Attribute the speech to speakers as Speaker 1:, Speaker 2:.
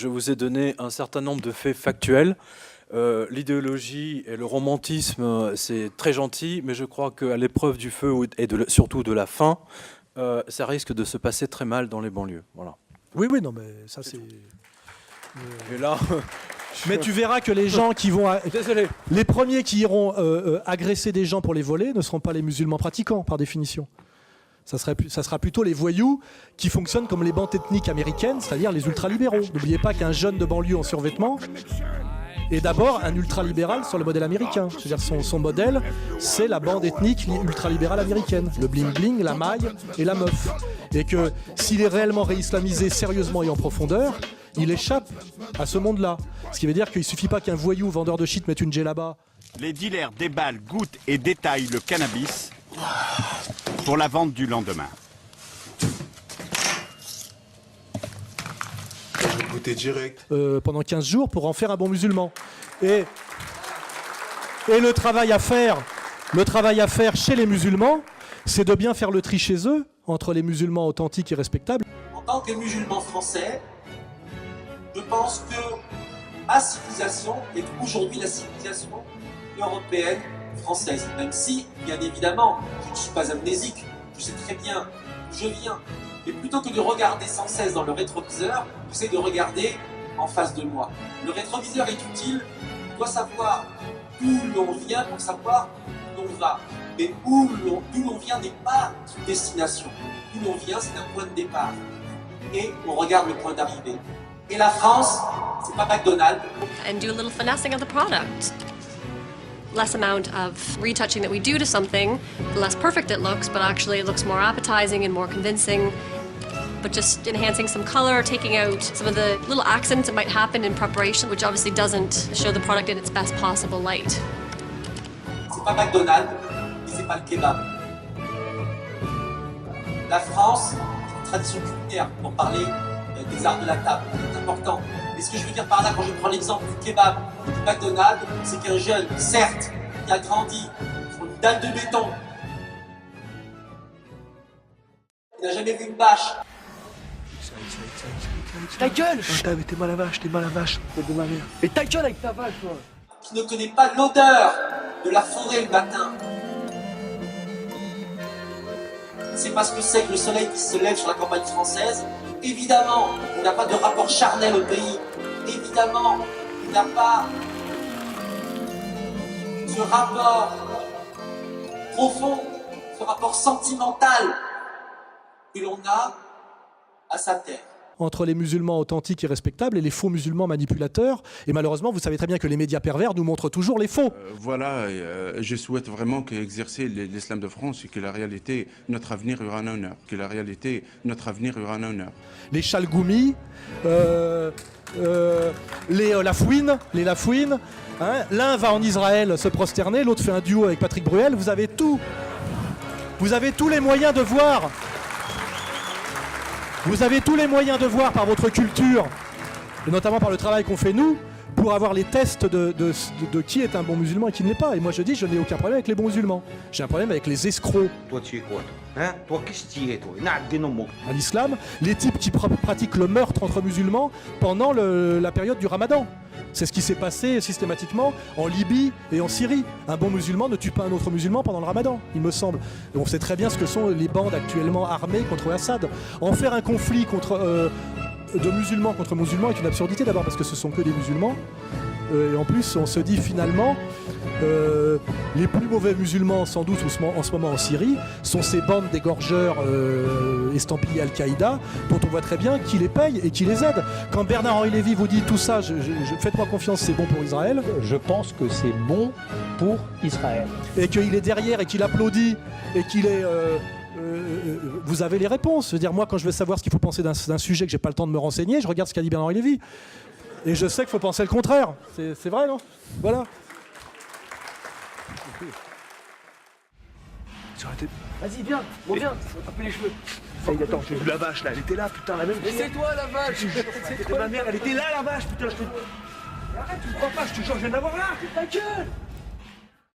Speaker 1: je vous ai donné un certain nombre de faits factuels. L'idéologie et le romantisme, c'est très gentil, mais je crois qu'à l'épreuve du feu et surtout de la faim, ça risque de se passer très mal dans les banlieues. Voilà.
Speaker 2: Oui, non, mais ça c'est...
Speaker 1: Et là...
Speaker 2: Mais tu verras que les gens qui vont...
Speaker 1: Désolé.
Speaker 2: Les premiers qui iront agresser des gens pour les voler ne seront pas les musulmans pratiquants, par définition. Ça sera plutôt les voyous qui fonctionnent comme les bandes ethniques américaines, c'est-à-dire les ultralibéraux. N'oubliez pas qu'un jeune de banlieue en survêtement est d'abord un ultralibéral sur le modèle américain. C'est-à-dire son modèle, c'est la bande ethnique ultralibérale américaine. Le bling-bling, la maille et la meuf. Et que s'il est réellement réislamisé sérieusement et en profondeur, il échappe à ce monde-là. Ce qui veut dire qu'il ne suffit pas qu'un voyou vendeur de shit mette une djellaba.
Speaker 3: Les dealers déballent, goûtent et détaillent le cannabis pour la vente du lendemain.
Speaker 4: Goûter direct.
Speaker 2: Pendant 15 jours pour en faire un bon musulman. Et le travail à faire chez les musulmans, c'est de bien faire le tri chez eux entre les musulmans authentiques et respectables.
Speaker 5: En tant que musulman français, je pense que ma civilisation est aujourd'hui la civilisation européenne française. Même si, bien évidemment, je ne suis pas amnésique, je sais très bien d'où je viens. Et plutôt que de regarder sans cesse dans le rétroviseur, j'essaie de regarder en face de moi. Le rétroviseur est utile, on doit savoir d'où l'on vient pour savoir où l'on va. Mais d'où l'on vient n'est pas une destination. D'où l'on vient, c'est un point de départ. Et on regarde le point d'arrivée. Et la France, c'est pas McDonald's.
Speaker 6: And do a little finessing of the product. Less amount of retouching that we do to something, the less perfect it looks, but actually it looks more appetizing and more convincing. But just enhancing some color, taking out some of the little accents that might happen in preparation, which obviously doesn't show the product in its best possible light.
Speaker 5: C'est pas McDonald's, et c'est pas le kebab. La France, c'est une tradition culinaire pour parler des arts de la table, c'est important. Et ce que je veux dire par là, quand je prends l'exemple du kebab ou du McDonald's, c'est qu'un jeune, certes, qui a grandi sur une dalle de béton, il n'a jamais vu une bâche.
Speaker 7: Ta gueule! T'es mal à vache, t'es de ma mère. Et ta gueule avec ta vache, toi!
Speaker 5: Qui ne connaît pas l'odeur de la forêt le matin. C'est parce que c'est que le soleil qui se lève sur la campagne française. Évidemment, il n'a pas de rapport charnel au pays. Évidemment, il n'a pas ce rapport profond, ce rapport sentimental que l'on a à sa terre.
Speaker 2: Entre les musulmans authentiques et respectables et les faux musulmans manipulateurs. Et malheureusement, vous savez très bien que les médias pervers nous montrent toujours les faux.
Speaker 4: Je souhaite vraiment qu'exercer l'islam de France et que la réalité, notre avenir aura un honneur. Que la réalité, notre avenir aura un honneur.
Speaker 2: Les Chalgoumi, les Lafouine, hein. L'un va en Israël se prosterner, l'autre fait un duo avec Patrick Bruel. Vous avez tout. Vous avez tous les moyens de voir. Vous avez tous les moyens de voir par votre culture, et notamment par le travail qu'on fait nous, pour avoir les tests de qui est un bon musulman et qui ne l'est pas. Et moi je dis, je n'ai aucun problème avec les bons musulmans. J'ai un problème avec les escrocs.
Speaker 8: Toi tu es quoi toi, hein? Toi qu'est-ce que tu es toi?
Speaker 2: À l'islam, les types qui pratiquent le meurtre entre musulmans pendant la période du Ramadan. C'est ce qui s'est passé systématiquement en Libye et en Syrie. Un bon musulman ne tue pas un autre musulman pendant le Ramadan, il me semble. Et on sait très bien ce que sont les bandes actuellement armées contre Assad. En faire un conflit de musulmans contre musulmans est une absurdité d'abord parce que ce sont que des musulmans. Et en plus, on se dit finalement, les plus mauvais musulmans sans doute en ce moment en Syrie sont ces bandes d'égorgeurs estampillés Al-Qaïda dont on voit très bien qui les paye et qui les aide. Quand Bernard-Henri Lévy vous dit tout ça, faites-moi confiance, c'est bon pour Israël.
Speaker 9: Je pense que c'est bon pour Israël.
Speaker 2: Et qu'il est derrière et qu'il applaudit et qu'il est... vous avez les réponses. C'est-à-dire, moi, quand je veux savoir ce qu'il faut penser d'un sujet que j'ai pas le temps de me renseigner, je regarde ce qu'a dit Bernard-Henri Lévy. Et je sais qu'il faut penser le contraire. C'est vrai, non? Voilà.
Speaker 7: Vas-y, viens, bon viens, on va taper les cheveux. Attends, j'ai vu la vache là, elle était là, putain, la même.
Speaker 10: Mais c'est toi la vache!
Speaker 7: C'était ma mère, elle était là la vache, putain, je te... Arrête, tu me crois pas, je te jure, je viens de la voir là!
Speaker 10: Ta gueule!